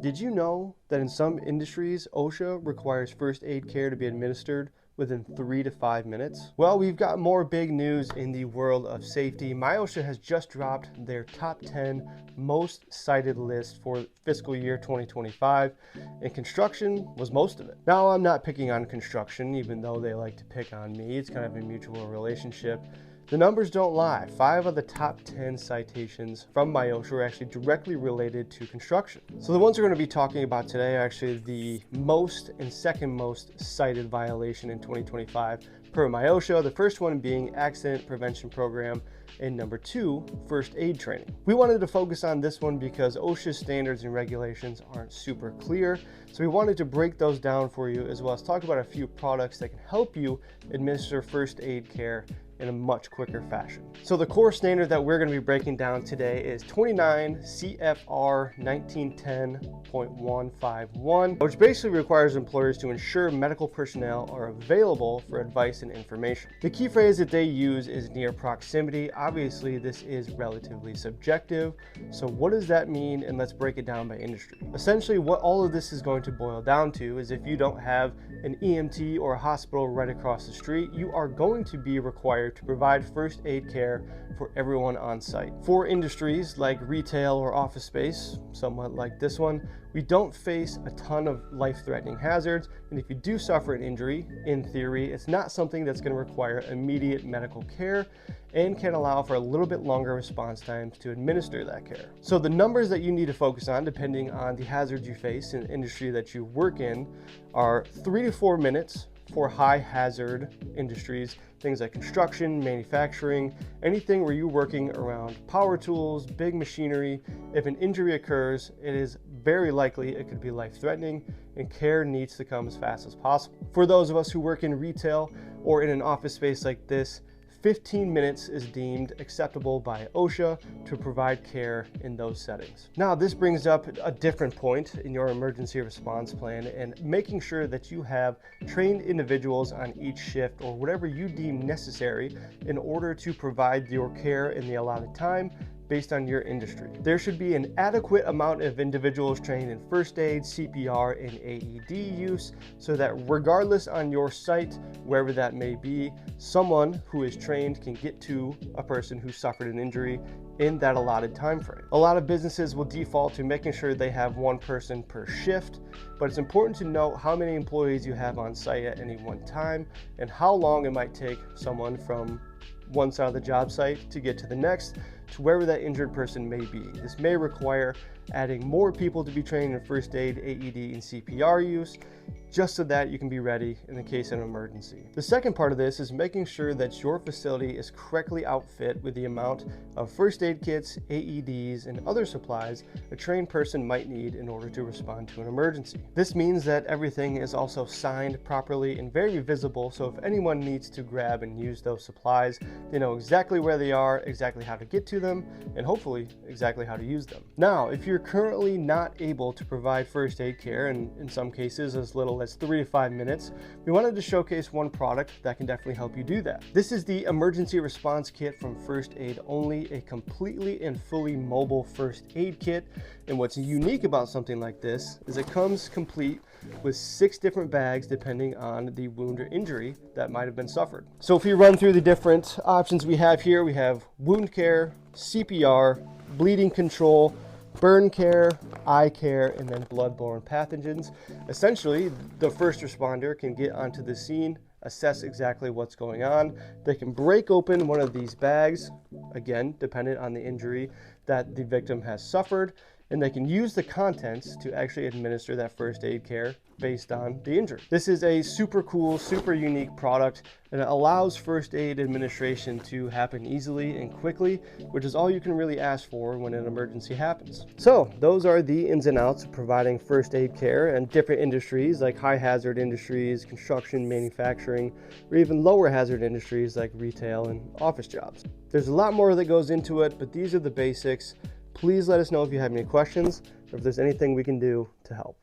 Did you know that in some industries, OSHA requires first aid care to be administered within 3 to 5 minutes? Well, we've got more big news in the world of safety. MIOSHA has just dropped their top 10 most cited list for fiscal year 2025, and construction was most of it. Now, I'm not picking on construction, even though they like to pick on me. It's kind of a mutual relationship. The numbers don't lie. 5 of the top 10 citations from MIOSHA are actually directly related to construction. So the ones we're going to be talking about today are actually the most and second most cited violation in 2025 per MIOSHA. The first one being accident prevention program, and number 2, first aid training. We wanted to focus on this one because OSHA standards and regulations aren't super clear. So we wanted to break those down for you, as well as talk about a few products that can help you administer first aid care in a much quicker fashion. So the core standard that we're going to be breaking down today is 29 CFR 1910.151, which basically requires employers to ensure medical personnel are available for advice and information. The key phrase that they use is near proximity. Obviously, this is relatively subjective. So what does that mean? And let's break it down by industry. Essentially, what all of this is going to boil down to is if you don't have an EMT or a hospital right across the street, you are going to be required to provide first aid care for everyone on site. For industries like retail or office space, somewhat like this one, we don't face a ton of life-threatening hazards, and if you do suffer an injury, in theory, it's not something that's going to require immediate medical care and can allow for a little bit longer response times to administer that care. So the numbers that you need to focus on, depending on the hazards you face in the industry that you work in, are 3 to 4 minutes for high hazard industries, things like construction, manufacturing, anything where you're working around power tools, big machinery. If an injury occurs, it is very likely it could be life-threatening, and care needs to come as fast as possible. For those of us who work in retail or in an office space like this, 15 minutes is deemed acceptable by OSHA to provide care in those settings. Now, this brings up a different point in your emergency response plan, and making sure that you have trained individuals on each shift or whatever you deem necessary in order to provide your care in the allotted time based on your industry. There should be an adequate amount of individuals trained in first aid, CPR, and AED use, so that regardless on your site, wherever that may be, someone who is trained can get to a person who suffered an injury in that allotted time frame. A lot of businesses will default to making sure they have one person per shift, but it's important to know how many employees you have on site at any one time and how long it might take someone from one side of the job site to get to the next, to wherever that injured person may be. This may require adding more people to be trained in first aid, AED, and CPR use, just so that you can be ready in the case of an emergency. The second part of this is making sure that your facility is correctly outfit with the amount of first aid kits, AEDs, and other supplies a trained person might need in order to respond to an emergency. This means that everything is also signed properly and very visible, so if anyone needs to grab and use those supplies, they know exactly where they are, exactly how to get to them, and hopefully exactly how to use them. Now, if you're currently not able to provide first aid care, and in some cases as little as 3 to 5 minutes, we wanted to showcase one product that can definitely help you do that. This is the Emergency Response Kit from First Aid Only, a completely and fully mobile first aid kit. And what's unique about something like this is it comes complete with 6 different bags depending on the wound or injury that might have been suffered. So if we run through the different options we have here, we have wound care, CPR, bleeding control, burn care, eye care, and then bloodborne pathogens. Essentially, the first responder can get onto the scene, assess exactly what's going on. They can break open one of these bags, again, dependent on the injury that the victim has suffered, and they can use the contents to actually administer that first aid care based on the injury. This is a super cool, super unique product, and it allows first aid administration to happen easily and quickly, which is all you can really ask for when an emergency happens. So those are the ins and outs of providing first aid care in different industries like high hazard industries, construction, manufacturing, or even lower hazard industries like retail and office jobs. There's a lot more that goes into it, but these are the basics. Please let us know if you have any questions or if there's anything we can do to help.